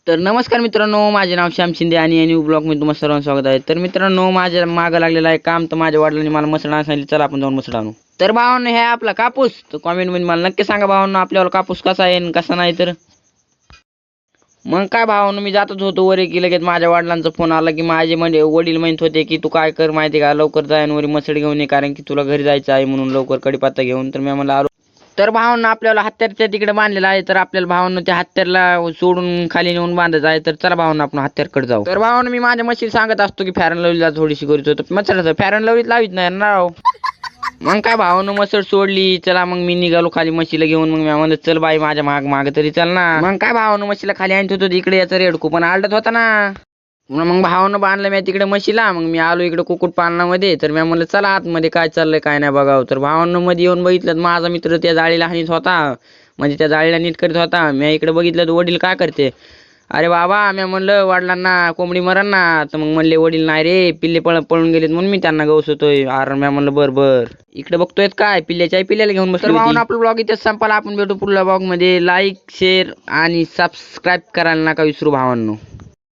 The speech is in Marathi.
तर नमस्कार मित्रांनो, माझे नाव श्याम शिंदे आणि न्यू ब्लॉग मध्ये तुम्हाला सर्वांचं स्वागत आहे. तर मित्रांनो, माझ्या मागं लागलेलं आहे काम. तर माझ्या वडिलांनी मला मसळ आणायला सांगितलं, चला आपण जाऊन मसळ आणू. तर भावांनो, हे आपला कापूस. तर कॉमेंट मध्ये मला नक्की सांगा भावांनो, आपल्याला कापूस कसा आहे आणि कसा नाही. तर मग काय भावांनो, मी जातच होतो वर की लगेच माझ्या वडिलांचा फोन आला की माझे म्हणजे वडील म्हणत होते की तू काय कर माहिती का, लवकर जाईन वरी मसळ घेऊन ये, कारण की तुला घरी जायचं आहे म्हणून लवकर कडीपत्ता घेऊन. तर मी म्हणलं आलो. तर भावांनो, आपल्याला हत्यारच्या तिकडे बांधलेलं आहे. तर आपल्याला भावांनो त्या हत्यारला सोडून खाली नेऊन बांधायचं आहे. तर चला भावांनो, आपण हत्यारकडे जाऊ. तर भावांनो, मी माझ्या म्हशीला सांगत असतो की फॅरन लवलीला थोडीशी करीत होतो. मच्छर फॅरन लवलीत लावित नाही ना राव. मग काय भावानं मसळ सोडली. चला मग मी निघालो खाली म्हशीला घेऊन. मग मी म्हणलं चल बाई माझ्या माग माग तरी चल ना. मग काय भावानं म्हशीला खाली आणत होतो, इकडे याचा रेडकू पण आलटत होता ना. मग भावानं बांधलं मी तिकडे म्हशीला. मग मी आलो इकडे कुक्कुट पालनामध्ये. तर मी म्हणलं चला आतमध्ये काय चाललंय काय नाही बघावं. तर भावानं मध्ये येऊन बघितलं माझा मित्र त्या जाळीला हाणीत होता, म्हणजे त्या जाळीला नीट करीत होता. मी इकडे बघितलं वडील काय करते. अरे बाबा, मी म्हणलं वडिलांना कोंबडी मरण ना. तर मग म्हणले वडील नाही रे, पिल्ले पळून गेलेत म्हणून मी त्यांना गवसतोय. अरे मी म्हणलं बर बर, इकडे बघतोय काय पिल्ल्याला घेऊन बसलो. भाऊन आपला ब्लॉग इथे संपाला. आपण भेटू पुढल्या ब्लॉग मध्ये. लाईक शेअर आणि सबस्क्राईब करायला नका विसरू भावांनो.